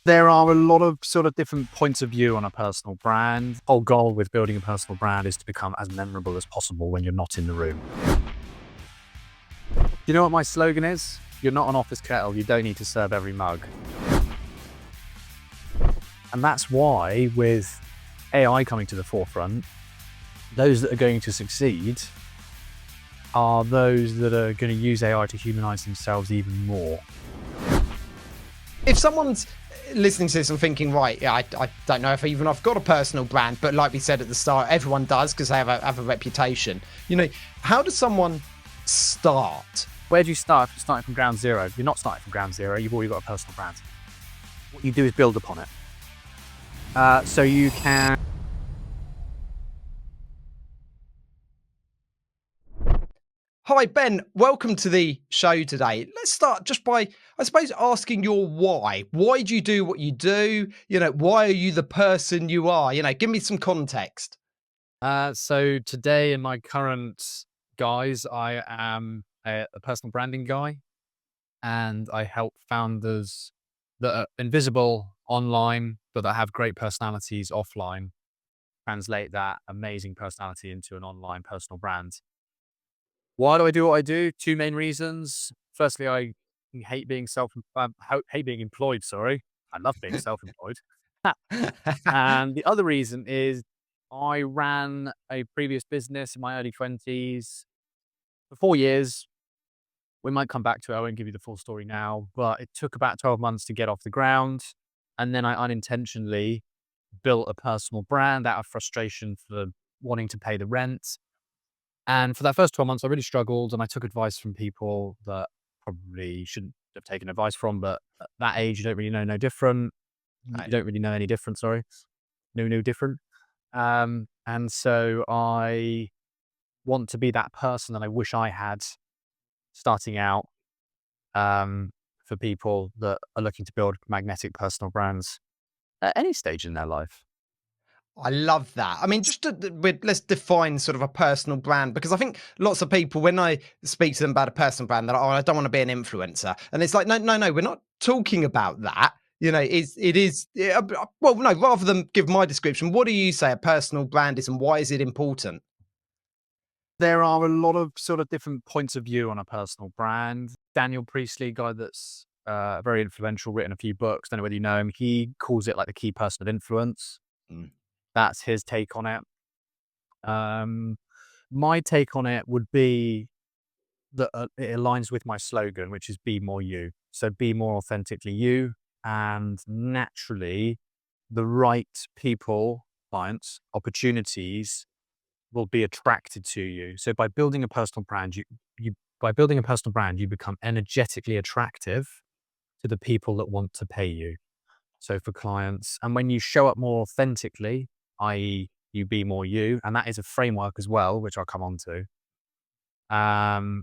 There are a lot of sort of different points of view on a personal brand. Whole goal with building a personal brand is to become as memorable as possible when you're not in the room. You know what my slogan is? You're not an office kettle. You don't need to serve every mug. And that's why, with AI coming to the forefront, those that are going to succeed are those that are going to use AI to humanize themselves even more. If someone's listening to this and thinking, right, yeah, I don't know if even I've got a personal brand, but like we said at the start, everyone does because they have a reputation. You know, how does someone start? Where do you start if you're starting from ground zero? You're not starting from ground zero. You've already got a personal brand. What you do is build upon it. So you can... Hi, Ben. Welcome to the show today. Let's start just by, I suppose, asking your why. Why do you do what you do? You know, why are you the person you are? You know, give me some context. So today in my current guise, I am a personal branding guy, and I help founders that are invisible online, but that have great personalities offline, translate that amazing personality into an online personal brand. Why do I do what I do? Two main reasons. Firstly, I hate being hate being employed. Sorry, I love being self-employed. And the other reason is I ran a previous business in my early 20s for 4 years. We might come back to it. I won't give you the full story now, but it took about 12 months to get off the ground. And then I unintentionally built a personal brand out of frustration for wanting to pay the rent. And for that first 12 months, I really struggled, and I took advice from people that probably shouldn't have taken advice from, but at that age, you don't really know no different. You Right. don't really know any different, sorry. No different. And so I want to be that person that I wish I had starting out, for people that are looking to build magnetic personal brands at any stage in their life. I love that. I mean, let's define sort of a personal brand, because I think lots of people, when I speak to them about a personal brand, they're like, "Oh, I don't want to be an influencer," and it's like, no, we're not talking about that. You know, it is. Yeah, well, no. Rather than give my description, what do you say a personal brand is, and why is it important? There are a lot of sort of different points of view on a personal brand. Daniel Priestley, guy that's very influential, written a few books. Don't know whether you know him. He calls it like the key person of influence. Mm. That's his take on it. Um, my take on it would be that it aligns with my slogan, which is "Be more you." So be more authentically you, and naturally, the right people, clients, opportunities will be attracted to you. So by building a personal brand, you become energetically attractive to the people that want to pay you. So for clients, and when you show up more authentically, i.e., you be more you, and that is a framework as well, which I'll come on to. Um,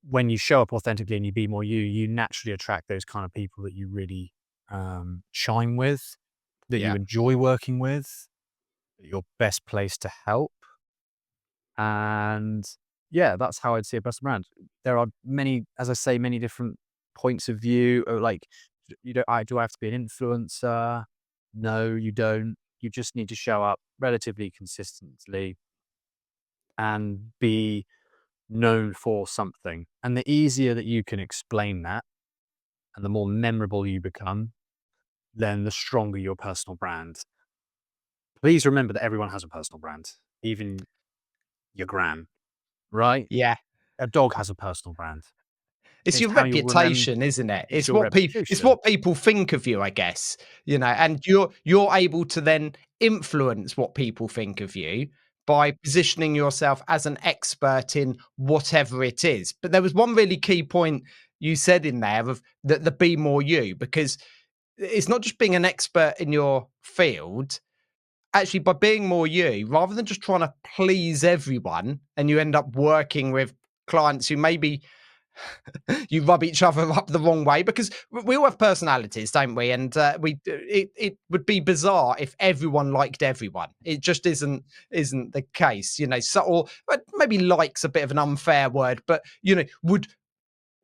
when you show up authentically and you be more you, you naturally attract those kind of people that you really shine with, that you Yeah. enjoy working with, that you're best placed to help. And yeah, that's how I'd see a personal brand. There are many, as I say, many different points of view. Like, you don't, do I have to be an influencer? No, you don't. You just need to show up relatively consistently and be known for something. And the easier that you can explain that and the more memorable you become, then the stronger your personal brand. Please remember that everyone has a personal brand, even your gran, right? Yeah. A dog has a personal brand. It's It's your how you'll remember. reputation, isn't it? It's It's your it's reputation. what people think of you, I guess. You know, and you're able to then influence what people think of you by positioning yourself as an expert in whatever it is. But there was one really key point you said in there of the be more you, because it's not just being an expert in your field. Actually, by being more you, rather than just trying to please everyone, and you end up working with clients who maybe you rub each other up the wrong way, because we all have personalities, don't we? And it would be bizarre if everyone liked everyone. It just isn't the case, you know. So, or maybe likes a bit of an unfair word, but you know, would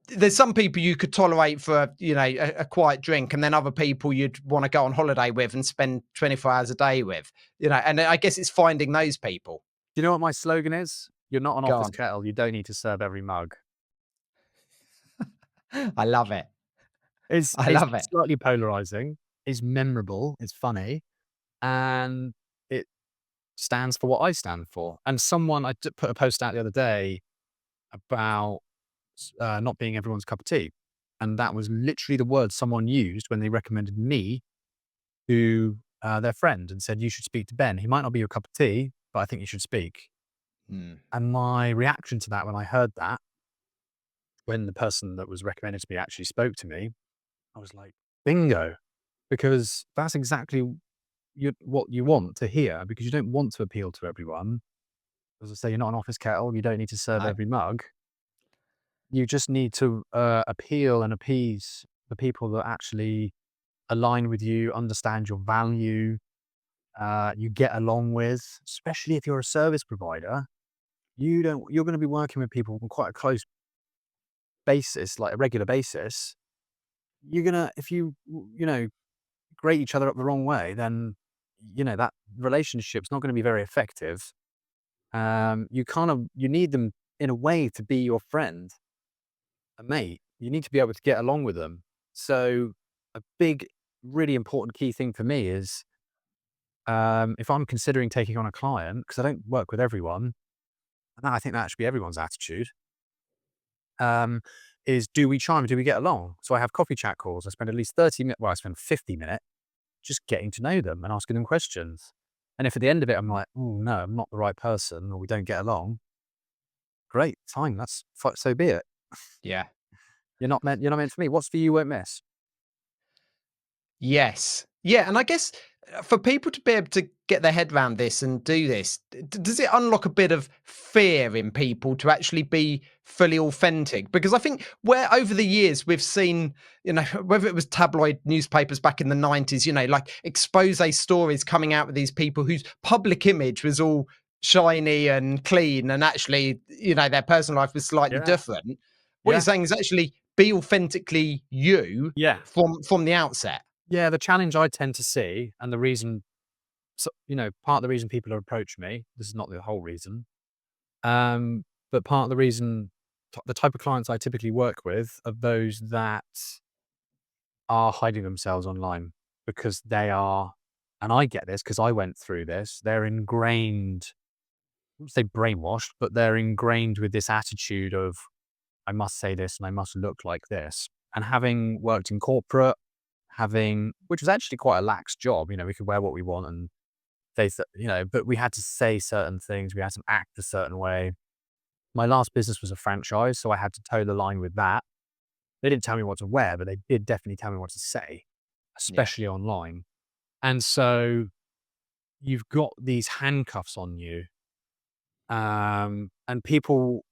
there's some people you could tolerate for a quiet drink, and then other people you'd want to go on holiday with and spend 24 hours a day with. And I guess it's finding those people. Do you know what my slogan is? You're not an Go office on. kettle. You don't need to serve every mug. I love it. I It's love it. slightly polarizing. It's memorable. It's funny, and it stands for what I stand for. And someone put a post out the other day about not being everyone's cup of tea, and that was literally the word someone used when they recommended me to their friend and said, "You should speak to Ben. He might not be your cup of tea, but I think you should speak." Mm. And my reaction to that when I heard that, when the person that was recommended to me actually spoke to me, I was like, bingo, because that's exactly what you want to hear, because you don't want to appeal to everyone. As I say, you're not an office kettle. You don't need to serve No. every mug. You just need to appeal and appease the people that actually align with you, understand your value, you get along with, especially if you're a service provider. You're going to be working with people on quite a close basis, like a regular basis. You're going to, if grate each other up the wrong way, then, that relationship's not going to be very effective. You need them in a way to be your friend, a mate. You need to be able to get along with them. So a big, really important key thing for me is, if I'm considering taking on a client, because I don't work with everyone, and I think that should be everyone's attitude, um, is do we chime? Do we get along? So I have coffee chat calls. I spend at least 30 minutes, well, I spend 50 minutes just getting to know them and asking them questions. And if at the end of it, I'm like, oh, no, I'm not the right person, or we don't get along, great, fine, so be it. Yeah. You're not meant for me. What's for you won't miss. Yes. Yeah, and I guess for people to be able to get their head around this and do this, does it unlock a bit of fear in people to actually be fully authentic? Because I think where over the years we've seen, whether it was tabloid newspapers back in the 90s, like expose stories coming out with these people whose public image was all shiny and clean, and actually, their personal life was slightly Yeah. different. What you're Yeah. saying is actually be authentically you Yeah. from the outset. Yeah. The challenge I tend to see, and the reason, so, part of the reason people approach me, this is not the whole reason, but part of the reason, the type of clients I typically work with are those that are hiding themselves online because they are, and I get this because I went through this, they're ingrained, I wouldn't say brainwashed, but they're ingrained with this attitude of, I must say this and I must look like this. And having worked in corporate, which was actually quite a lax job, we could wear what we want and but we had to say certain things, we had to act a certain way. My last business was a franchise, so I had to toe the line with that. They didn't tell me what to wear, but they did definitely tell me what to say, Yeah. especially online. And so you've got these handcuffs on you, and people,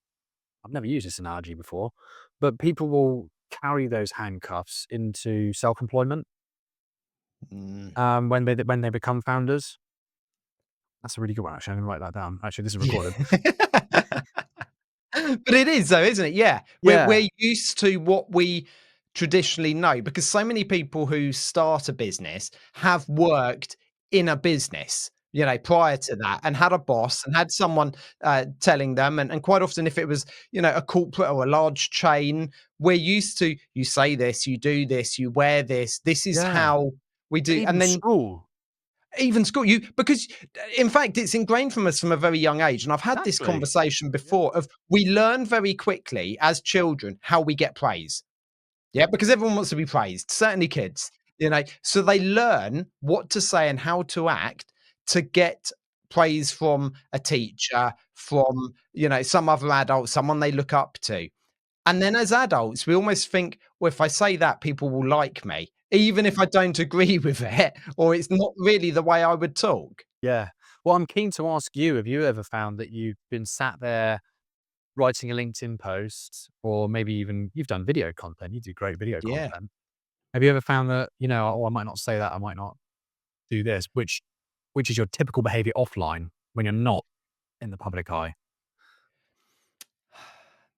I've never used this analogy before, but people will carry those handcuffs into self-employment, Mm. when they become founders. That's a really good one, actually. I'm gonna write that down. Actually, this is Yeah. recorded. But it is though, isn't it? Yeah. Yeah. We're used to what we traditionally know, because so many people who start a business have worked in a business, prior to that, and had a boss and had someone telling them. And quite often, if it was, a corporate or a large chain, we're used to, you say this, you do this, you wear this is Yeah. how we do. Even And then school. even school, because in fact, it's ingrained from us from a very young age. And I've had this Exactly. conversation Yeah. before of we learn very quickly as children how we get praise. Yeah, because everyone wants to be praised, certainly kids, so they learn what to say and how to act to get praise from a teacher, from, some other adult, someone they look up to. And then as adults, we almost think, well, if I say that, people will like me, even if I don't agree with it, or it's not really the way I would talk. Yeah. Well, I'm keen to ask you, have you ever found that you've been sat there writing a LinkedIn post, or maybe even you've done video content, you do great video Yeah. content. Have you ever found that, "Oh, I might not say that, I might not do this," which is your typical behavior offline when you're not in the public eye?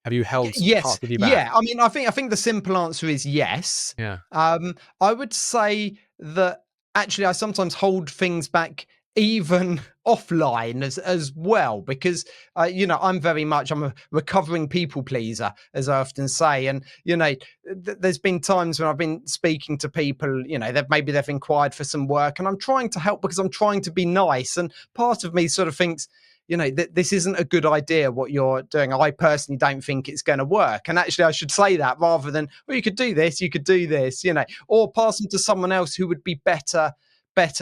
Have you held Yes, parts of you back? yeah. I think the simple answer is yes. Yeah. I would say that actually I sometimes hold things back even offline as well because I'm a recovering people pleaser, as I often say. And there's been times when I've been speaking to people, they've inquired for some work, and I'm trying to help because I'm trying to be nice, and part of me sort of thinks, this isn't a good idea what you're doing. I personally don't think it's going to work. And actually, I should say that rather than, well, you could do this, you could do this, or pass them to someone else who would be better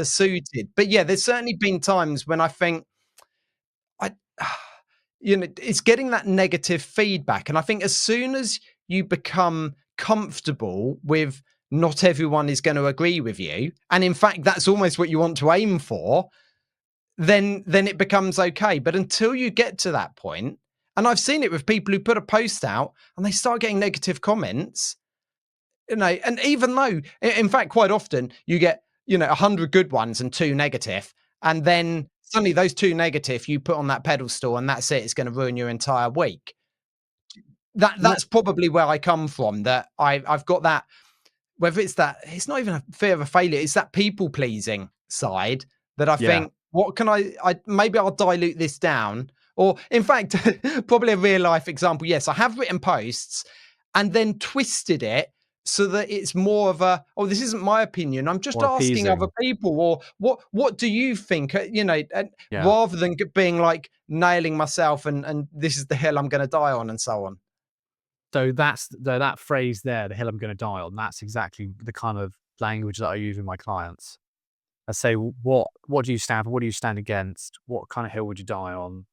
suited. But yeah, there's certainly been times when I think I, it's getting that negative feedback. And I think as soon as you become comfortable with not everyone is going to agree with you, and in fact, that's almost what you want to aim for, then it becomes okay. But until you get to that point, and I've seen it with people who put a post out and they start getting negative comments, and even though, in fact, quite often you get, 100 good ones and two negative, and then suddenly those two negative you put on that pedestal and that's it. It's going to ruin your entire week. No, That's probably where I come from. That I've got that, whether it's that, it's not even a fear of a failure, it's that people pleasing side that I yeah, think, what can I maybe I'll dilute this down. Or in fact, probably a real life example. Yes, I have written posts and then twisted it so that it's more of a, oh, this isn't my opinion. I'm just or asking other appeasing. people, or what do you think? And Yeah. rather than being like nailing myself and this is the hill I'm going to die on and so on. So that phrase there, "the hill I'm gonna die on," that's exactly the kind of language that I use with my clients. I say, What do you stand for? What do you stand against? What kind of hill would you die on?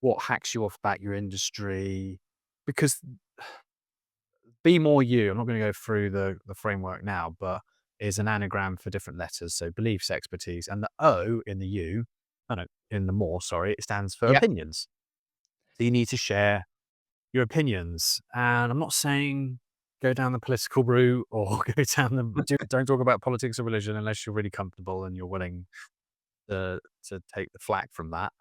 What hacks you off about your industry?" Because be more you. I'm not gonna go through the framework now, but is an anagram for different letters, so beliefs, expertise, and the O in the you oh, no, in the more, sorry, it stands for Yeah. opinions. So you need to share your opinions. And I'm not saying go down the political route or go down don't talk about politics or religion unless you're really comfortable and you're willing to take the flack from that.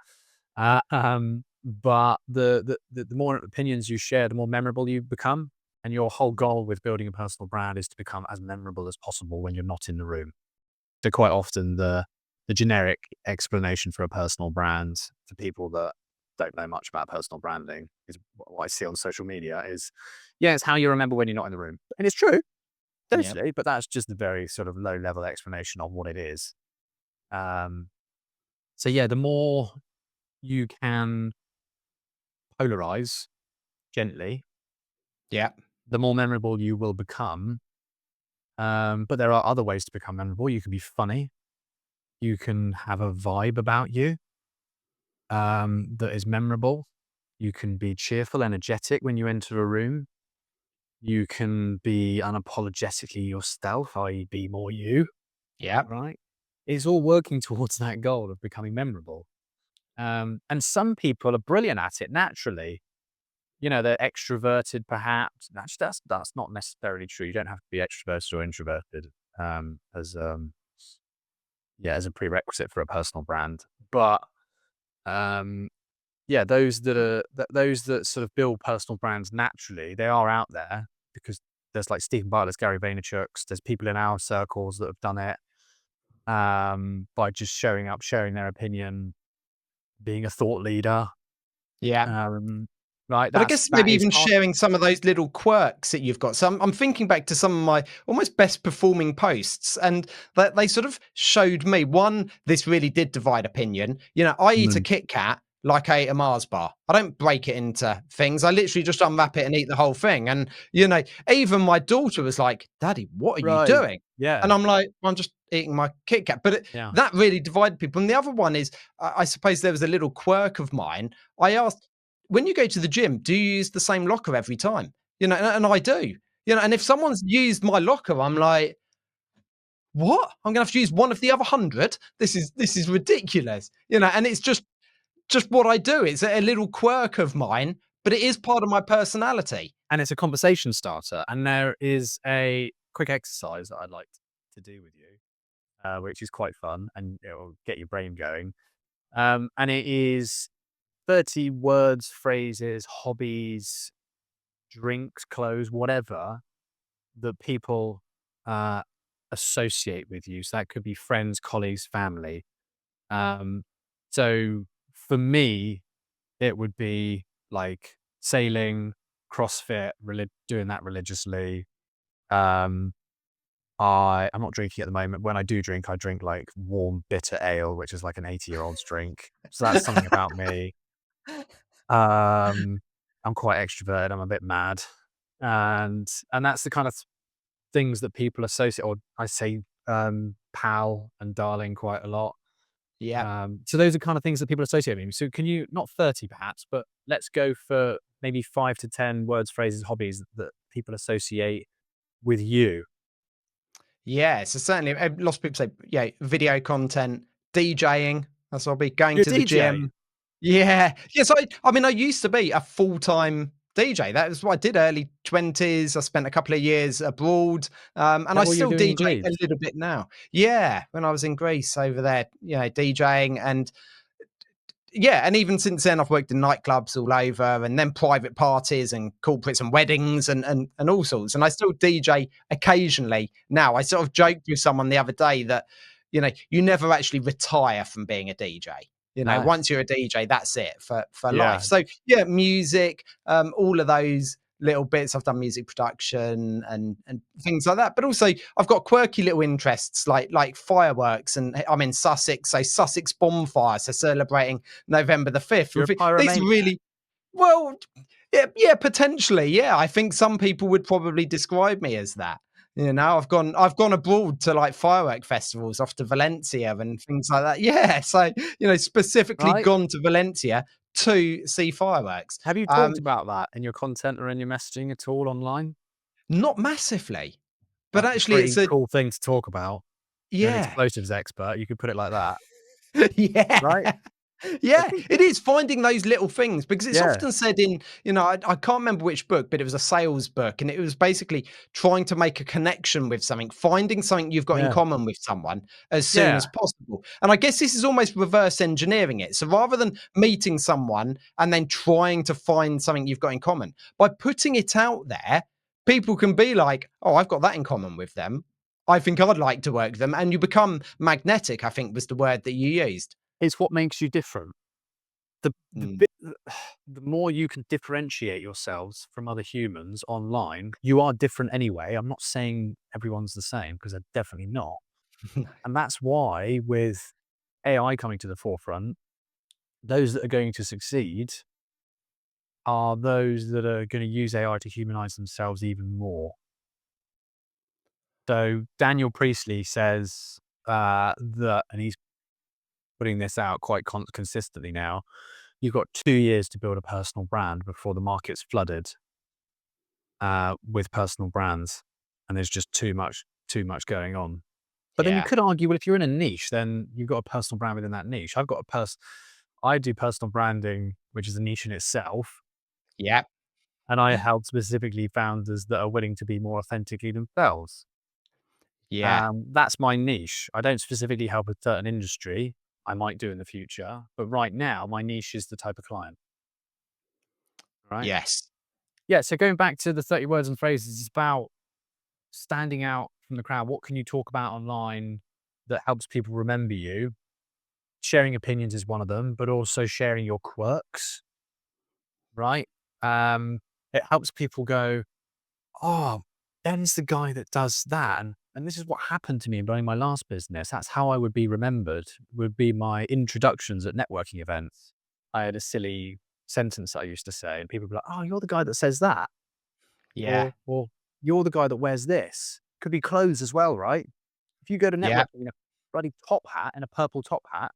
But the more opinions you share, the more memorable you become. And your whole goal with building a personal brand is to become as memorable as possible when you're not in the room. So quite often the generic explanation for a personal brand to people that don't know much about personal branding is what I see on social media is, yeah, it's how you remember when you're not in the room. And it's true, Yeah. totally, but that's just a very sort of low level explanation of what it is. Um, so yeah, the more you can polarize gently, Yeah. the more memorable you will become. But there are other ways to become memorable. You can be funny. You can have a vibe about you that is memorable. You can be cheerful, energetic when you enter a room. You can be unapologetically yourself, i.e., be more you, Yeah. right? It's all working towards that goal of becoming memorable. And some people are brilliant at it naturally. They're extroverted, perhaps. That's not necessarily true. You don't have to be extroverted or introverted as a prerequisite for a personal brand. But um, yeah, those that sort of build personal brands naturally, they are out there because there's like Stephen Bartlett's, Gary Vaynerchuk's, there's people in our circles that have done it by just showing up, sharing their opinion, being a thought leader. Yeah. Um, right, But I guess that maybe is even hard. sharing some of those little quirks that you've got. So I'm thinking back to some of my almost best performing posts, and that they sort of showed me one, this really did divide opinion. I eat a Mm, KitKat like I ate a Mars bar. I don't break it into things. I literally just unwrap it and eat the whole thing. And even my daughter was like, "Daddy, what are you right. doing?" And Yeah. I'm like, "I'm just eating my KitKat." But Yeah. that really divided people. And the other one is, I suppose there was a little quirk of mine. I asked, when you go to the gym, do you use the same locker every time? And I do. And if someone's used my locker, I'm like, what? I'm gonna have to use one of the other 100? This is ridiculous. And it's just what I do. It's a little quirk of mine, but it is part of my personality. And it's a conversation starter. And there is a quick exercise that I'd like to do with you, which is quite fun and it will get your brain going. And it is 30 words, phrases, hobbies, drinks, clothes, whatever that people uh, associate with you. So that could be friends, colleagues, family. Um, so for me, it would be like sailing, CrossFit, doing that religiously. Um, I'm not drinking at the moment. When I drink like warm bitter ale, which is like an 80-year-old's drink. So that's something about me. Um, I'm quite extroverted. I'm a bit mad, and that's the kind of things that people associate. Or I say pal and darling quite a lot. Yeah. So those are kind of things that people associate with me. So can you, not 30 perhaps, but let's go for maybe 5 to 10 words, phrases, hobbies that people associate with you. Yeah, so certainly, lots of people say, yeah, video content, DJing, that's what I'll be going You're a to the DJ. gym. Yeah. Yes, I mean, I used to be a full-time DJ. That was what I did early 20s. I spent a couple of years abroad, Is and that I what you're still doing in DJ a Greece? little bit now. Yeah, when I was in Greece over there, DJing. And yeah, and even since then, I've worked in nightclubs all over, and then private parties and corporates and weddings and all sorts. And I still DJ occasionally now. I sort of joked with someone the other day that, you never actually retire from being a DJ. No. Once you're a DJ, that's it for life. Yeah. So yeah, music, all of those little bits. I've done music production and things like that. But also I've got quirky little interests like fireworks, and I'm in Sussex, so Sussex bonfire, so celebrating November the 5th. You're a These are pyromaniac. really well, yeah, potentially. Yeah, I think some people would probably describe me as that. I've gone abroad to like firework festivals off to Valencia and things like that. Yeah, so specifically Right? gone to Valencia to see fireworks. Have you Um, talked about that in your content or in your messaging at all online? Not massively, but That's a actually it's pretty a cool thing to talk about. You're an yeah. explosives expert. You could put it like that, Yeah. right? I Yeah, think, it is finding those little things, because it's yeah, often said in, I can't remember which book, but it was a sales book. And it was basically trying to make a connection with something, finding something you've got in yeah, common with someone as soon yeah. as possible. And I guess this is almost reverse engineering it. So rather than meeting someone and then trying to find something you've got in common, by putting it out there, people can be like, oh, I've got that in common with them. I think I'd like to work with them. And you become magnetic, I think was the word that you used. It's what makes you different. The Mm. bit the more you can differentiate yourselves from other humans online, you are different anyway. I'm not saying everyone's the same, because they're definitely not. And that's why with AI coming to the forefront, those that are going to succeed are those that are going to use AI to humanize themselves even more. So Daniel Priestley says that, and he's putting this out quite consistently now, you've got 2 years to build a personal brand before the market's flooded with personal brands, and there's just too much going on. But then you Yeah. could argue, well, if you're in a niche, then you've got a personal brand within that niche. I do personal branding, which is a niche in itself, Yeah. and I help specifically founders that are willing to be more authentically themselves. Yeah. That's my niche. I don't specifically help a certain industry. I might do in the future, but right now my niche is the type of client. Right? Yes. Yeah. So going back to the 30 words and phrases, it's about standing out from the crowd. What can you talk about online that helps people remember you? Sharing opinions is one of them, but also sharing your quirks, right? Um, it helps people go, oh, Ben's the guy that does that. And this is what happened to me in running my last business. That's how I would be remembered, would be my introductions at networking events. I had a silly sentence I used to say, and people would be like, oh, you're the guy that says that. Yeah. Or you're the guy that wears this. Could be clothes as well, right? If you go to Yeah. networking in a bloody top hat and a purple top hat,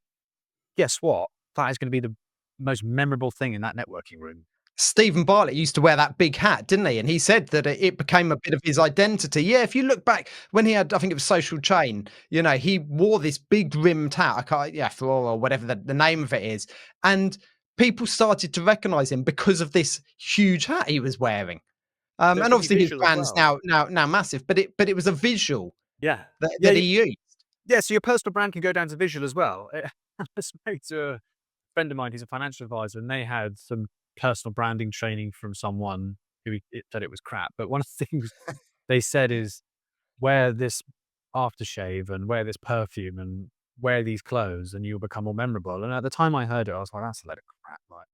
guess what? That is going to be the most memorable thing in that networking room. Stephen Bartlett used to wear that big hat, didn't he? And he said that it became a bit of his identity. Yeah, if you look back when he had, I think it was Social Chain, he wore this big rimmed hat. I can't, yeah, Fedora or whatever the name of it is. And people started to recognize him because of this huge hat he was wearing. So it And can be obviously his visual as brand's well. now massive, but it was a visual Yeah. Yeah. that he used. Yeah, so your personal brand can go down to visual as well. I spoke to a friend of mine who's a financial advisor, and they had some personal branding training from someone. it said it was crap. But one of the things they said is wear this aftershave and wear this perfume and wear these clothes and you'll become more memorable. And at the time I heard it, I was like, that's a load of crap. Like,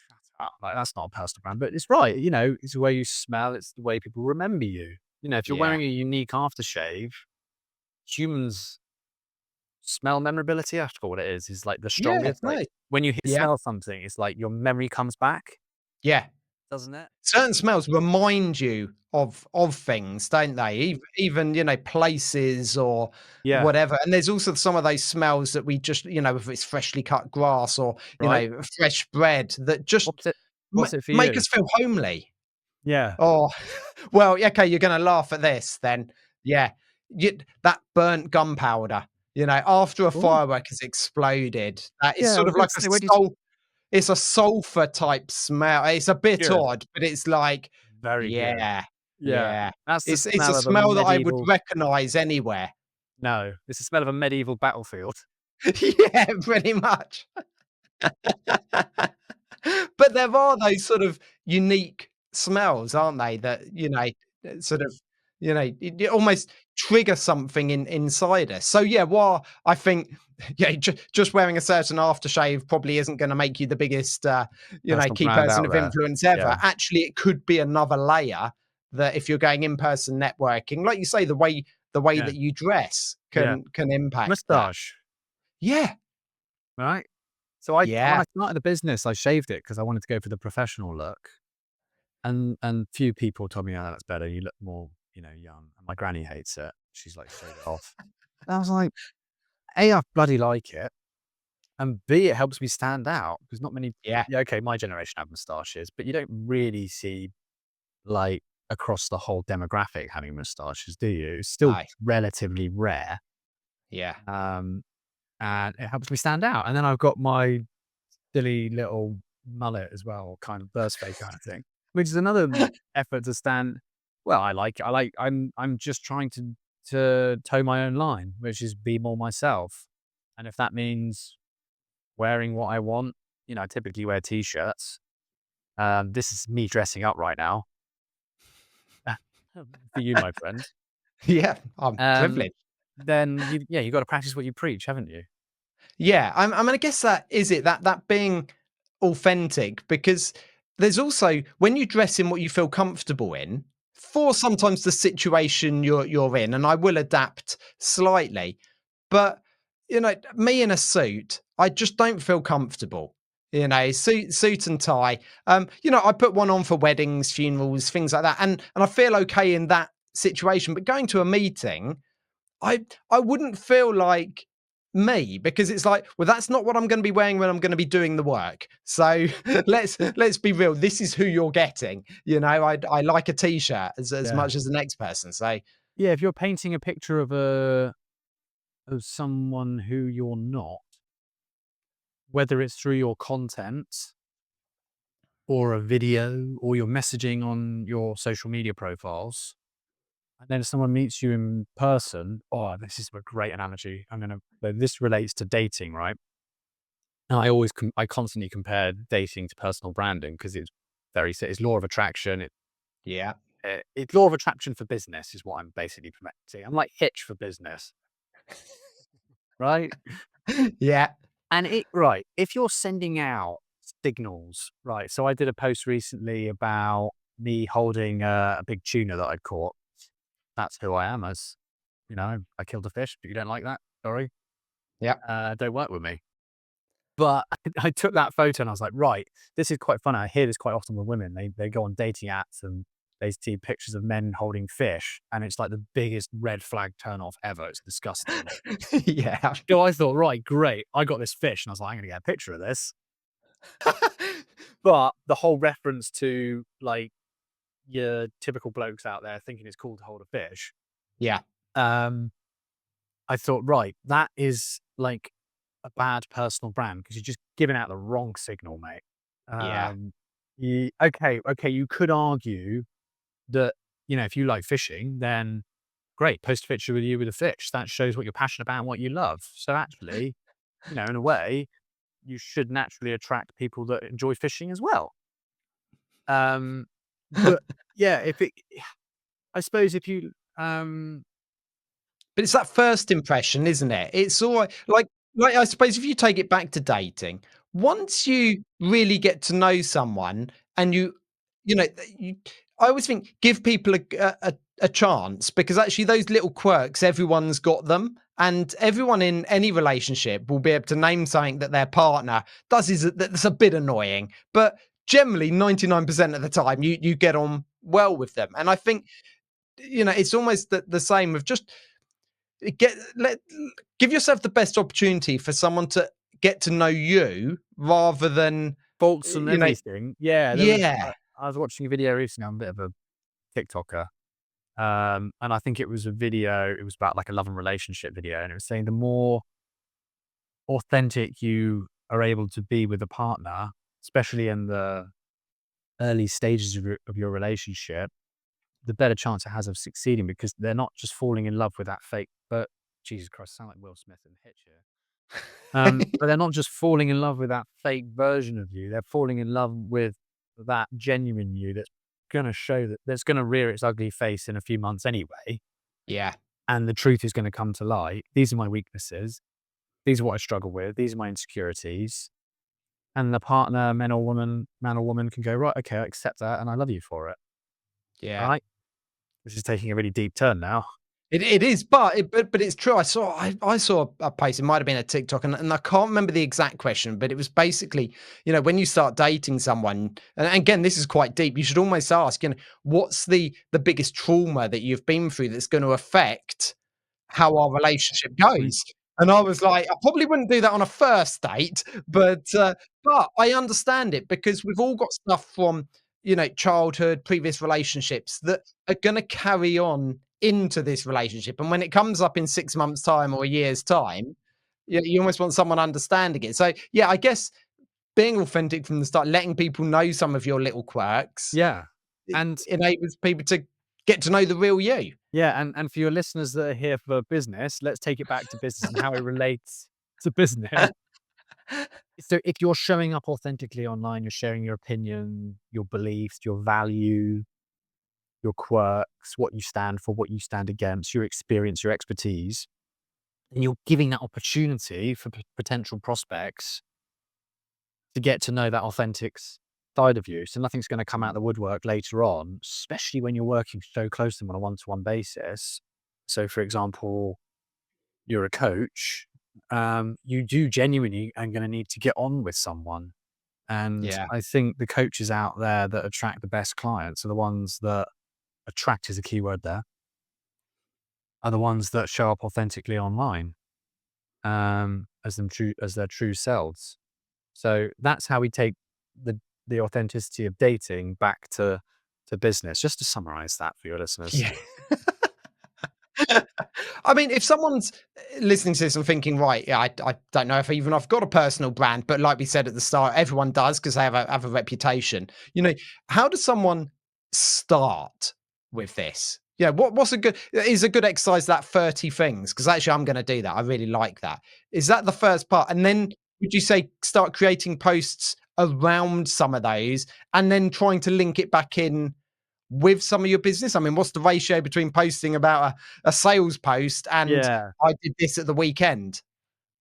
shut up. Like, that's not a personal brand. But it's right. It's the way you smell. It's the way people remember you. If you're Yeah. wearing a unique aftershave, humans smell memorability. I forgot what it is like the Yeah, strongest. Like no. when you Yeah. smell something, it's like your memory comes back, Yeah. doesn't it? Certain smells remind you of things, don't they? Even, places or Yeah. whatever, and there's also some of those smells that we just, if it's freshly cut grass or, Right. fresh bread that just What's it? ma What's it for make you? us feel homely. Yeah. Oh, well, yeah, okay, you're gonna laugh at this then. Yeah, that burnt gunpowder, after a Oh, firework has exploded, that is yeah. I sort was of going like to say, where do you? it's a sulfur type smell. It's a bit Good. odd, but it's like, Very good. yeah, Yeah. yeah. That's the It's a smell of a smell that I would medieval. recognize anywhere. No, it's the smell of a medieval battlefield. Yeah, pretty much. But there are those sort of unique smells, aren't they, that, sort of, it almost trigger something inside us. So, yeah, while I think, yeah, just wearing a certain aftershave probably isn't gonna make you the biggest, Personal key brand person out of there. influence Yeah. ever, actually, it could be another layer that if you're going in-person networking, like you say, the way Yeah. that you dress Yeah. can impact that. Moustache, Yeah. right? So when Yeah. I started the business, I shaved it because I wanted to go for the professional look. And few people told me, "Oh, that's better. You look more, young." And my granny hates it. She's like, "Shave it off." And I was like, A, I bloody like it, and B, it helps me stand out because not many. Yeah. Yeah, okay, my generation have moustaches, but you don't really see, like, across the whole demographic having moustaches, do you? It's still No. relatively rare, Yeah. um, and it helps me stand out. And then I've got my silly little mullet as well, kind of burst fade kind of thing, which is another effort to stand. Well, I like. I'm just trying to toe my own line, which is be more myself, and if that means wearing what I want, I typically wear t-shirts. This is me dressing up right now for you, my friend. Yeah, I'm Um, privileged. then you got to practice what you preach, haven't you? Yeah, I mean, I guess that is it, that being authentic, because there's also when you dress in what you feel comfortable in, for sometimes the situation you're in, and I will adapt slightly, but, me in a suit, I just don't feel comfortable. Suit and tie. I put one on for weddings, funerals, things like that, and I feel okay in that situation, but going to a meeting, I wouldn't feel like me, because it's like, well, that's not what I'm going to be wearing when I'm going to be doing the work. So let's be real. This is who you're getting. I like a t-shirt as Yeah. much as the next person. So Yeah, if you're painting a picture of someone who you're not, whether it's through your content or a video or your messaging on your social media profiles, and then someone meets you in person. Oh, this is a great analogy. This relates to dating, right? And I constantly compare dating to personal branding because it's law of attraction. yeah, It's law of attraction for business is what I'm basically promoting. I'm like Hitch for business, right? yeah, And right, if you're sending out signals, right? So I did a post recently about me holding a big tuna that I'd caught. That's who I am. I killed a fish, but you don't like that. Sorry, yeah. don't work with me. But I took that photo and I was like, right, this is quite funny. I hear this quite often with women. They go on dating apps and they see pictures of men holding fish, and it's like the biggest red flag turn off ever. It's disgusting. Yeah. So I thought, right, great. I got this fish, and I was like, I'm going to get a picture of this. But the whole reference to like your typical blokes out there thinking it's cool to hold a fish, Yeah, um, I thought, right, that is like a bad personal brand because you're just giving out the wrong signal, mate. yeah. Um, okay, you could argue that, if you like fishing, then great, post a picture with you with a fish. That shows what you're passionate about and what you love. So actually, in a way, you should naturally attract people that enjoy fishing as well. Um, but yeah, if it I suppose if you, But it's that first impression, isn't it? It's all right. Like I suppose if you take it back to dating, once you really get to know someone and you know, you, I always think give people a chance because actually those little quirks, everyone's got them. And everyone in any relationship will be able to name something that their partner does that's a bit annoying. But generally, 99% of the time, you get on well with them. And I think, it's almost the same with just get let give yourself the best opportunity for someone to get to know you rather than faults and you know everything. Yeah, there was yeah, I was watching a video recently. I'm a bit of a TikToker, and I think it was a video. It was about like a love and relationship video, and it was saying the more authentic you are able to be with a partner, especially in the early stages of your relationship, the better chance it has of succeeding because they're not just falling in love with that fake. But Jesus Christ, I sound like Will Smith in Hitch here. But they're not just falling in love with that fake version of you. They're falling in love with that genuine you that's gonna rear its ugly face in a few months anyway, yeah, and the truth is gonna come to light. These are my weaknesses. These are what I struggle with. These are my insecurities. And the partner, man or woman can go, right, okay, I accept that and I love you for it. All yeah. right. This is taking a really deep turn now. It is, but it's true. I saw a post. It might have been a TikTok, and I can't remember the exact question, but it was basically, when you start dating someone, and again, this is quite deep. You should almost ask, what's the biggest trauma that you've been through that's going to affect how our relationship Mm. goes. And I was like, I probably wouldn't do that on a first date, but I understand it because we've all got stuff from, childhood, previous relationships that are going to carry on into this relationship. And when it comes up in 6 months' time or a year's time, you almost want someone understanding it. So, yeah, I guess being authentic from the start, letting people know some of your little quirks, Yeah. it And enables people to get to know the real you. yeah, and for your listeners that are here for business, let's take it back to business and how it relates to business. So if you're showing up authentically online, you're sharing your opinion, your beliefs, your value, your quirks, what you stand for, what you stand against, your experience, your expertise, and you're giving that opportunity for potential prospects to get to know that authentic side of you. So nothing's going to come out of the woodwork later on, especially when you're working so close to them on a one-to-one basis. So, for example, you're a coach, you do genuinely are going to need to get on with someone. And Yeah. I think the coaches out there that attract the best clients are the ones that attract is a key word there, are the ones that show up authentically online, as their true selves. So that's how we take the the authenticity of dating back to business. Just to summarize that for your listeners. Yeah. I mean, if someone's listening to this and thinking, right, yeah, I don't know if even I've got a personal brand, but like we said at the start, everyone does because they have a reputation. How does someone start with this? Yeah, what's a good exercise that 30 things? Because actually I'm gonna do that. I really like that. Is that the first part? And then would you say start creating posts around some of those and then trying to link it back in with some of your business? I mean, what's the ratio between posting about a sales post and Yeah. I did this at the weekend?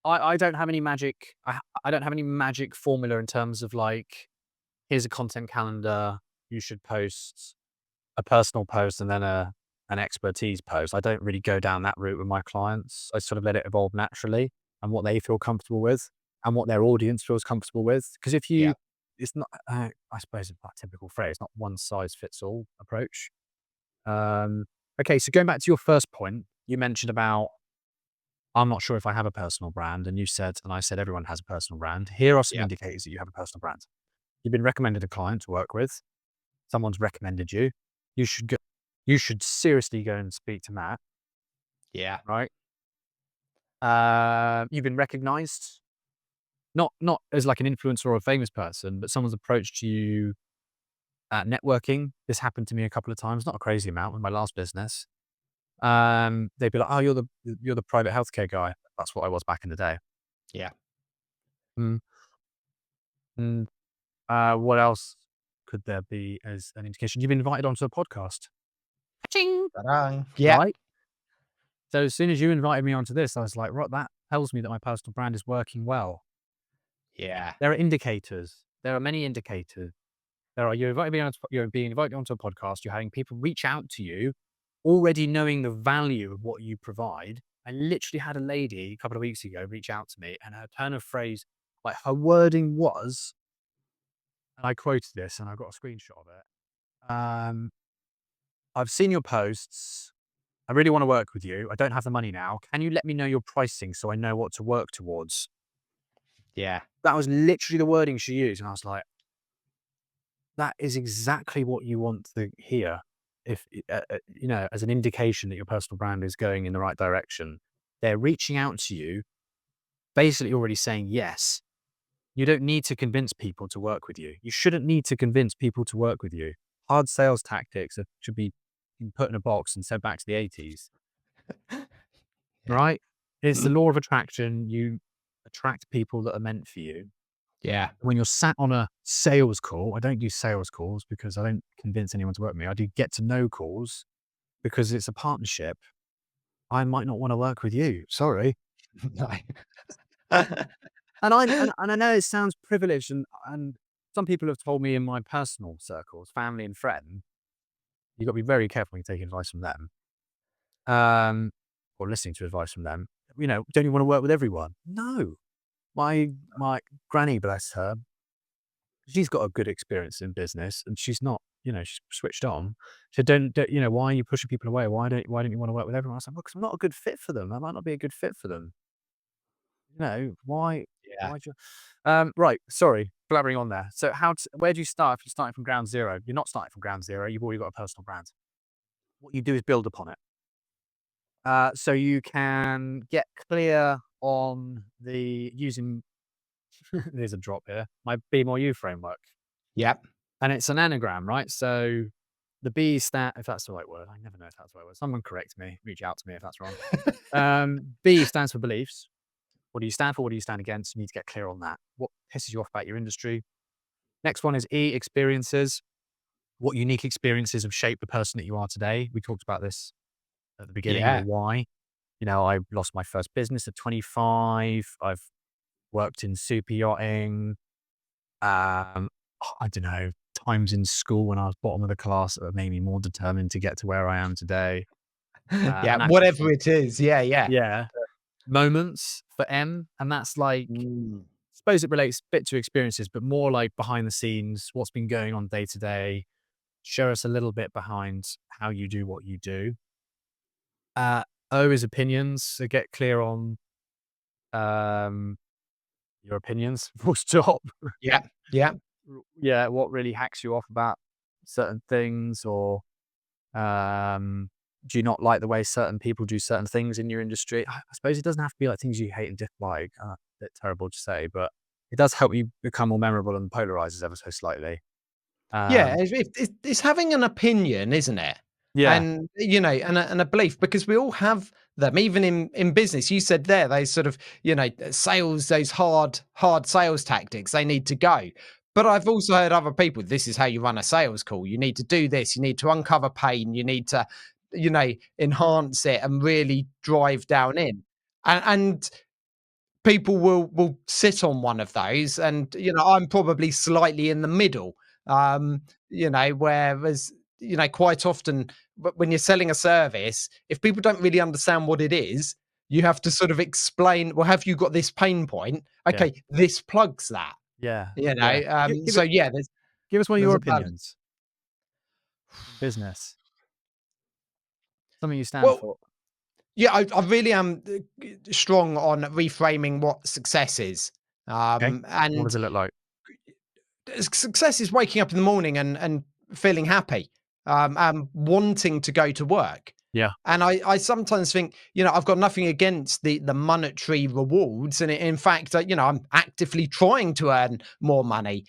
I don't have any magic I don't have any magic formula in terms of like, here's a content calendar, you should post a personal post and then an expertise post. I don't really go down that route with my clients. I sort of let it evolve naturally and what they feel comfortable with and what their audience feels comfortable with. Because if Yeah, you it's not I suppose it's a typical phrase, not one size fits all approach. Okay, so going back to your first point, you mentioned about I'm not sure if I have a personal brand, and I said everyone has a personal brand. Here are some yeah, indicators that you have a personal brand. You've been recommended a client to work with. Someone's recommended you. You should go. You should seriously go and speak to Matt. yeah, Right? You've been recognized, not as like an influencer or a famous person, but someone's approached you at networking. This happened to me a couple of times, not a crazy amount with my last business. They'd be like, "Oh, you're the private healthcare guy." That's what I was back in the day. yeah, Mm, mm, what else? could there be as an indication? You've been invited onto a podcast. Ching. Ta-da. Yeah. Right? So as soon as you invited me onto this, I was like, right, that tells me that my personal brand is working well. Yeah. There are indicators. There are many indicators. You're being invited onto a podcast. You're having people reach out to you, already knowing the value of what you provide. I literally had a lady a couple of weeks ago reach out to me, and her turn of phrase, like her wording was, and I quoted this, and I got a screenshot of it. I've seen your posts. I really want to work with you. I don't have the money now. Can you let me know your pricing so I know what to work towards? Yeah. That was literally the wording she used. And I was like, that is exactly what you want to hear. If, as an indication that your personal brand is going in the right direction, they're reaching out to you, basically already saying yes. You don't need to convince people to work with you. You shouldn't need to convince people to work with you. Hard sales tactics should be put in a box and sent back to the 80s, Yeah. right? It's the law of attraction. You attract people that are meant for you. Yeah. When you're sat on a sales call, I don't do sales calls because I don't convince anyone to work with me. I do get to know calls because it's a partnership. I might not want to work with you. Sorry. No. And I know it sounds privileged, and some people have told me in my personal circles, family and friends, you've got to be very careful when you're taking advice from them, or listening to advice from them. Don't you want to work with everyone? No. My granny, bless her, she's got a good experience in business, and she's not, she's switched on. So why are you pushing people away? Why don't you want to work with everyone? I was like, well, 'cause I'm not a good fit for them. I might not be a good fit for them. Why? Yeah. Why do right. Sorry, blabbering on there. So where do you start if you're starting from ground zero? You're not starting from ground zero. You've already got a personal brand. What you do is build upon it. So you can get clear on the using, there's a drop here, my Be More You framework. Yep. And it's an anagram, right? So the B stand, if that's the right word, I never know if that's the right word. Someone correct me, reach out to me if that's wrong. B stands for beliefs. What do you stand for? What do you stand against? You need to get clear on that. What pisses you off about your industry? Next one is E, experiences. What unique experiences have shaped the person that you are today? We talked about this at the beginning, Yeah. your why. I lost my first business at 25. I've worked in super yachting. I don't know, times in school when I was bottom of the class that made me more determined to get to where I am today. Yeah. And actually, Whatever it is. Yeah. Yeah. yeah, moments for M. And that's like, Mm. suppose it relates a bit to experiences, but more like behind the scenes, what's been going on day to day. Show us a little bit behind how you do what you do. O is opinions. So get clear on your opinions. Full stop. Yeah. Yeah. Yeah, what really hacks you off about certain things, or do you not like the way certain people do certain things in your industry? I suppose it doesn't have to be like things you hate and dislike. A bit terrible to say, but it does help you become more memorable and polarizes ever so slightly. Yeah, Um, it's having an opinion, isn't it? yeah, And, and a belief, because we all have them, even in business. You said there, they sort of, sales, those hard sales tactics, they need to go. But I've also heard other people, this is how you run a sales call. You need to do this. You need to uncover pain. You need to, enhance it and really drive down in. And people will sit on one of those, and I'm probably slightly in the middle. Whereas quite often, when you're selling a service, if people don't really understand what it is, you have to sort of explain, well, have you got this pain point? yeah, Okay, this plugs that. yeah, yeah. Give So it. yeah, Give us one of there's your a balance. opinions in business. Something you stand Well, for. yeah, I really am strong on reframing what success is. Okay. What And does it look like? success is waking up in the morning and feeling happy, and wanting to go to work. Yeah, And I sometimes think, I've got nothing against the monetary rewards, and in fact, I'm actively trying to earn more money,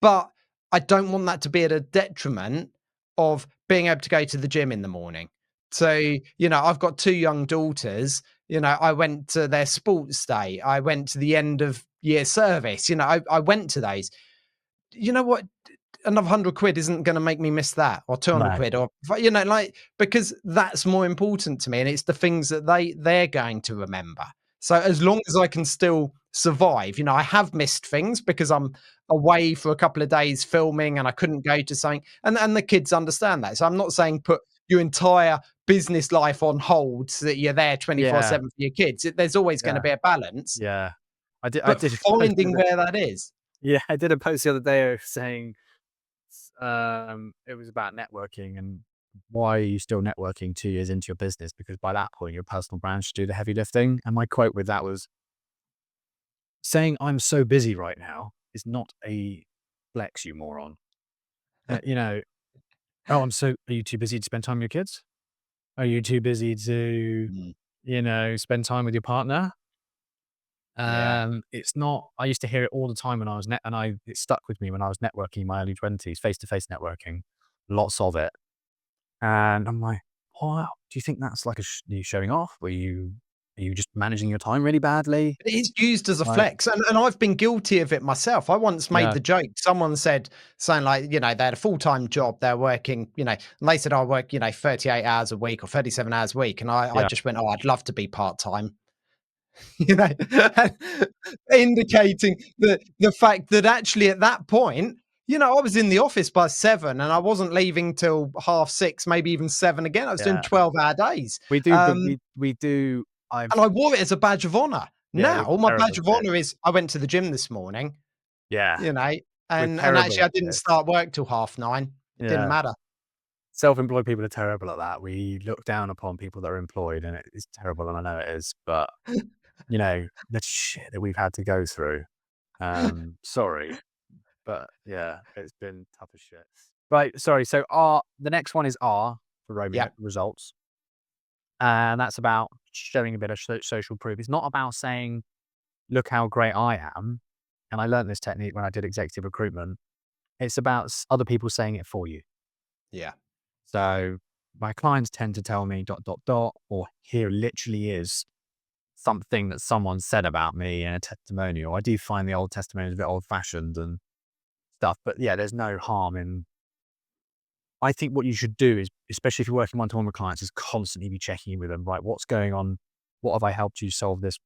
but I don't want that to be at a detriment of being able to go to the gym in the morning. So, I've got two young daughters. I went to their sports day. I went to the end of year service. I went to those. You know what? another 100 quid isn't going to make me miss that, or 200 No. quid, or, like, because that's more important to me. And it's the things that they're going to remember. So as long as I can still survive, I have missed things because I'm away for a couple of days filming and I couldn't go to something. And the kids understand that. So I'm not saying put your entire business life on hold so that you're there Yeah. 24/7 for your kids. There's always going to Yeah. be a balance, Yeah. I but did a post the finding other where that is. yeah, I did a post the other day saying, it was about networking and why are you still networking 2 years into your business? Because by that point, your personal brand should do the heavy lifting. And my quote with that was, saying I'm so busy right now is not a flex, you moron. You know, oh, are you too busy to spend time with your kids? Are you too busy to, Mm, spend time with your partner? yeah. It's not, I used to hear it all the time when I was it stuck with me when I was networking in my early 20s, face to face networking, lots of it. And I'm like, wow, do you think that's like are you showing off? Are you just managing your time really badly? It is used as a Like, flex, and I've been guilty of it myself. I once made yeah, the joke. Someone said something like, they had a full-time job. They're working, and they said, I work, 38 hours a week or 37 hours a week. And I yeah, just went, oh, I'd love to be part-time, you know, indicating the fact that actually at that point, I was in the office by 7 and I wasn't leaving till 6:30, maybe even 7 again. I was doing yeah. 12-hour days. We do, but Um, we do. and I wore it as a badge of honor. Yeah, we're Now my terrible badge of at it. honor is I went to the gym this morning, Yeah, you know, we're and terrible actually at I didn't this. start work till 9:30. It didn't Yeah. matter. Self-employed people are terrible at that. We look down upon people that are employed, and it is terrible, and I know it is, but, the shit that we've had to go through. Sorry, but yeah, it's been tough as shit. Right, sorry, so the next one is R for Romeo, Yep, results, and that's about showing a bit of social proof. It's not about saying, "Look how great I am," and I learned this technique when I did executive recruitment. It's about other people saying it for you. yeah, So my clients tend to tell me dot, dot, dot, or here literally is something that someone said about me in a testimonial. I do find the old testimonials a bit old fashioned and stuff, but yeah, there's no harm in, I think what you should do is, especially if you're working one to one with clients, is constantly be checking in with them, right? What's going on? What have I helped you solve this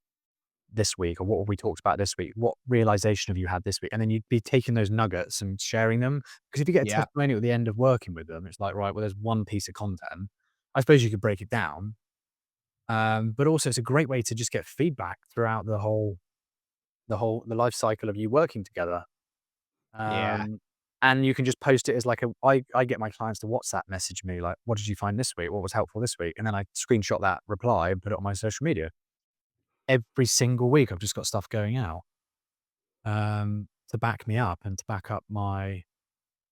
week? Or what have we talked about this week? What realization have you had this week? And then you'd be taking those nuggets and sharing them. Because if you get a yeah, testimonial at the end of working with them, it's like, right, well, there's one piece of content. I suppose you could break it down. But also it's a great way to just get feedback throughout the life cycle of you working together. yeah, Um, and you can just post it as like I get my clients to WhatsApp message me like, what did you find this week? What was helpful this week? And then I screenshot that reply and put it on my social media. Every single week I've just got stuff going out. To back me up and to back up my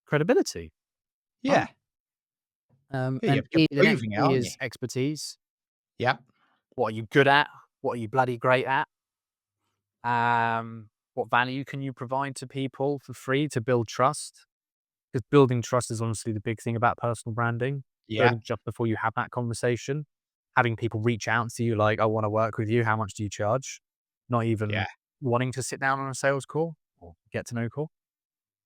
credibility, right? yeah. Yeah, And you're the next proving it, E aren't you? is expertise. Yep, What are you good at? What are you bloody great at? What value can you provide to people for free to build trust? Because building trust is honestly the big thing about personal branding. yeah, Building just before you have that conversation, having people reach out to you like, I want to work with you. How much do you charge? Not yeah, even wanting to sit down on a sales call or get to know call.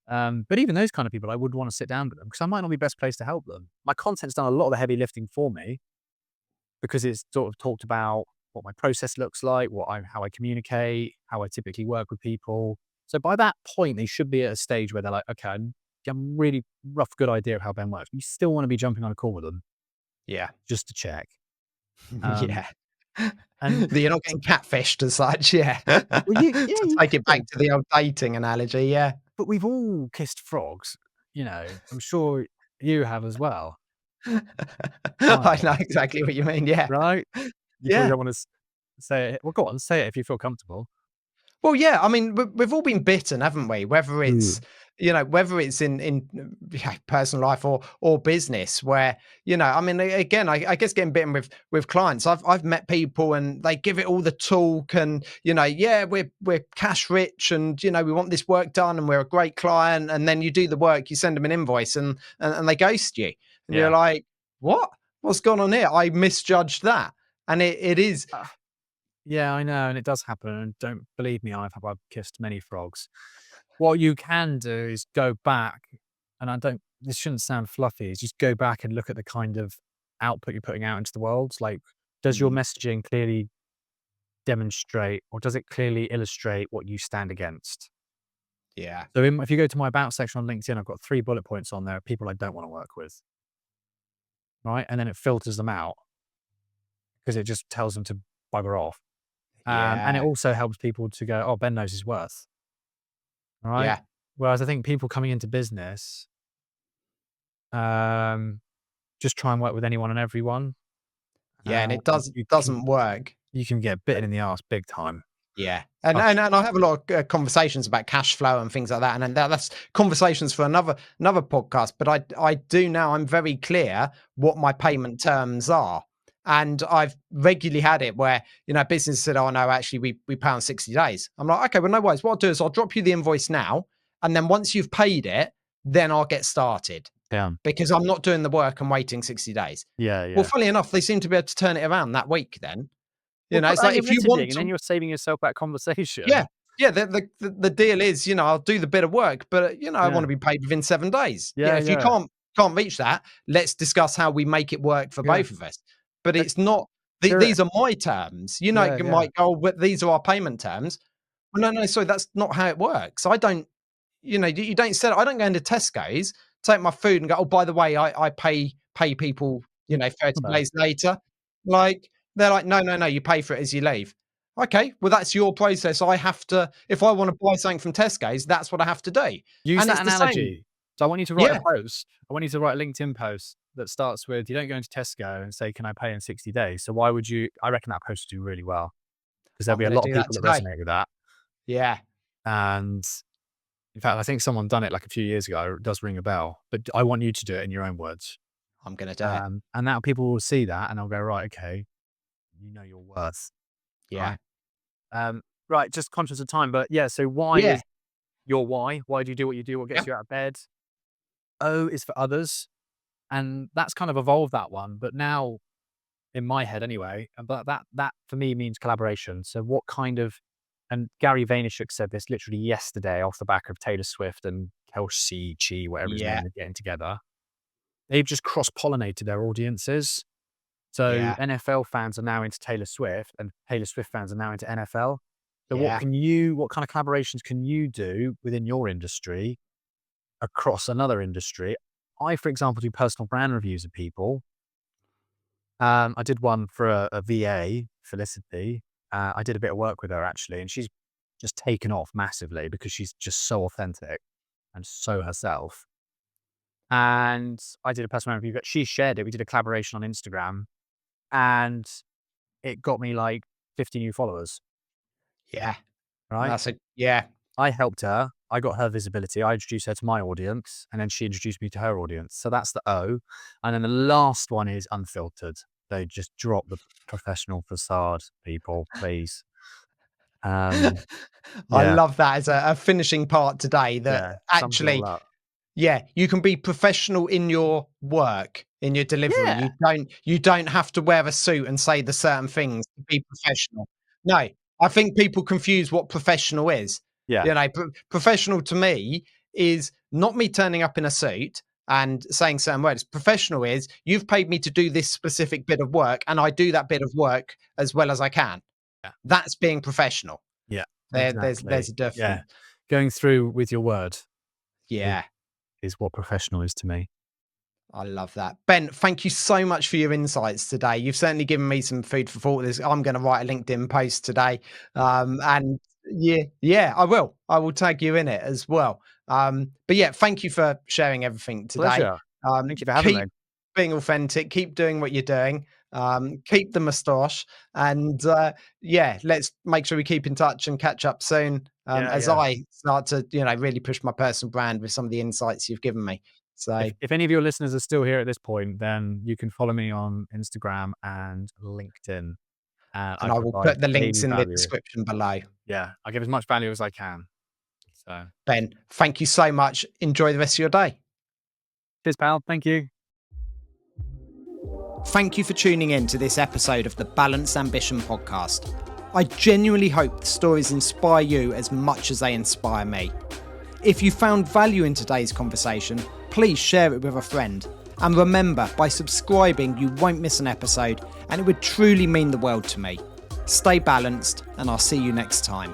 But even those kind of people, I would want to sit down with them because I might not be best placed to help them. My content's done a lot of the heavy lifting for me because it's sort of talked about what my process looks like, how I communicate, how I typically work with people. So by that point, they should be at a stage where they're like, okay, I'm really rough, good idea of how Ben works. You still want to be jumping on a call with them yeah, just to check. Um, yeah. and That you're not getting catfished as such, yeah. well, yeah, To you take it back will, to the old dating analogy, yeah. but we've all kissed frogs. I'm sure you have as well. I I know have, exactly what you mean, yeah. right? You probably Yeah. don't want to say it. Well, go on, say it if you feel comfortable. Well, yeah, I mean, we've all been bitten, haven't we? Whether it's, Mm. whether it's in yeah, personal life or business, where I mean, again, I guess getting bitten with clients, I've met people and they give it all the talk, and yeah, we're cash rich, and we want this work done, and we're a great client, and then you do the work, you send them an invoice, and they ghost you, and you're Yeah. like, what? What's gone on here? I misjudged that, and it is, Uh, yeah, I know, and it does happen. And don't believe me, I've kissed many frogs. What you can do is go back. and this shouldn't sound fluffy, is just go back and look at the kind of output you're putting out into the world. Like, does your Mm, messaging clearly demonstrate, or does it clearly illustrate what you stand against? yeah. So if you go to my about section on LinkedIn, I've got 3 bullet points on there, people I don't want to work with, right? And then it filters them out because it just tells them to bugger off. And it Yeah. also helps people to go, "Oh, Ben knows his worth," right? Yeah. Whereas I think people coming into business, um, just try and work with anyone and everyone, Yeah, and it and doesn't work. you can get bitten in the arse big time. Yeah, Oh, and I have a lot of conversations about cash flow and things like that, and that's conversations for another podcast. But I do now. I'm very clear what my payment terms are, and I've regularly had it where business said, "Oh no, actually we pay on 60 days." I'm like, okay, well no worries. What I'll do is I'll drop you the invoice now, and then once you've paid it, then I'll get started yeah. because I'm not doing the work and waiting 60 days. Yeah, Well, yeah. funnily enough, they seem to be able to turn it around that week. Then Well, put it's that in like your if you want messaging, and then to. you're saving yourself that Yeah. conversation. Yeah, the deal is, I'll do the bit of work, but, I Yeah. wanna be paid within 7 days. Yeah, If you yeah. can't reach that, let's discuss how we make it work for Yeah. both of us. But But it's not there these are my terms. yeah, You yeah. might go, "But these are our payment terms." Well, no, no, sorry, that's not how it works. I don't you don't set I don't go into Tesco's, take my food and go, "Oh, by the way, I pay people, 30 No. days later." Like, they're like, "No, no, no, you pay for it as you leave." Okay, well, that's your process. I have to if I wanna buy something from Tesco's, that's what I have to do. Use And that it's the same. analogy. So I want you to write a Yeah, post. I want you to write a LinkedIn post that starts with, "You don't go into Tesco and say, 'Can I pay in 60 days?' So why would you?" I reckon that post will do really well because there'll I'm be a gonna lot of do that people that today. resonate with that. Yeah, And in fact, I think someone done it like a few years ago. It does ring a bell, but I want you to do it in your own words. I'm gonna do it. And now people will see that and they'll go, "Right, okay, you know your worth." Yeah. Right. Right. Just conscious of time, but yeah. So why Yeah. is your why? Why do you do what you do? What Yeah. gets you out of bed? O is for others. And that's kind of evolved that one. But now in my head anyway, but that for me means collaboration. So what kind of, and Gary Vaynerchuk said this literally yesterday off the back of Taylor Swift and Kelsey Chi, whatever his Yeah. name is, getting together. They've just cross-pollinated their audiences. So Yeah. NFL fans are now into Taylor Swift and Taylor Swift fans are now into NFL. So Yeah. what kind of collaborations can you do within your industry across another industry? I, for example, do personal brand reviews of people. I did one for a VA, Felicity. I did a bit of work with her actually, and she's just taken off massively because she's just so authentic and so herself. And I did a personal brand review, but she shared it. We did a collaboration on Instagram, and it got me like 50 new followers. Yeah. Right? That's a yeah. I helped her. I got her visibility. I introduced her to my audience, and then she introduced me to her audience. So that's the O. And then the last one is unfiltered. They just drop the professional facade, people, please. Um, I yeah, love that as a finishing part today that yeah, sums it all actually up. yeah, you can be professional in your work, in your delivery. Yeah, You don't have to wear a suit and say the certain things to be professional. No, I think people confuse what professional is. yeah, Professional to me is not me turning up in a suit and saying certain words. Professional is you've paid me to do this specific bit of work, and I do that bit of work as well as I can. yeah, That's being professional. yeah, There's exactly. a Yeah. difference. Going through with your word is, Yeah. is what professional is to me. I love that. Ben, thank you so much for your insights today. You've certainly given me some food for thought. I'm going to write a LinkedIn post today. And yeah, yeah, I will. I will tag you in it as well. But yeah, thank you for sharing everything today. Pleasure. Thank you for having me. Keep being authentic, keep doing what you're doing, keep the moustache. And yeah, let's make sure we keep in touch and catch up soon Yeah, as yeah. I start to, really push my personal brand with some of the insights you've given me. So, If any of your listeners are still here at this point, then you can follow me on Instagram and LinkedIn. I and I will provide put the links daily in the value. description below. Yeah, I give as much value as I can. So, Ben, thank you so much. Enjoy the rest of your day. cheers, pal. Thank you. Thank you for tuning in to this episode of the Balanced Ambition podcast. I genuinely hope the stories inspire you as much as they inspire me. If you found value in today's conversation, please share it with a friend. And remember, by subscribing, you won't miss an episode, and it would truly mean the world to me. Stay balanced, and I'll see you next time.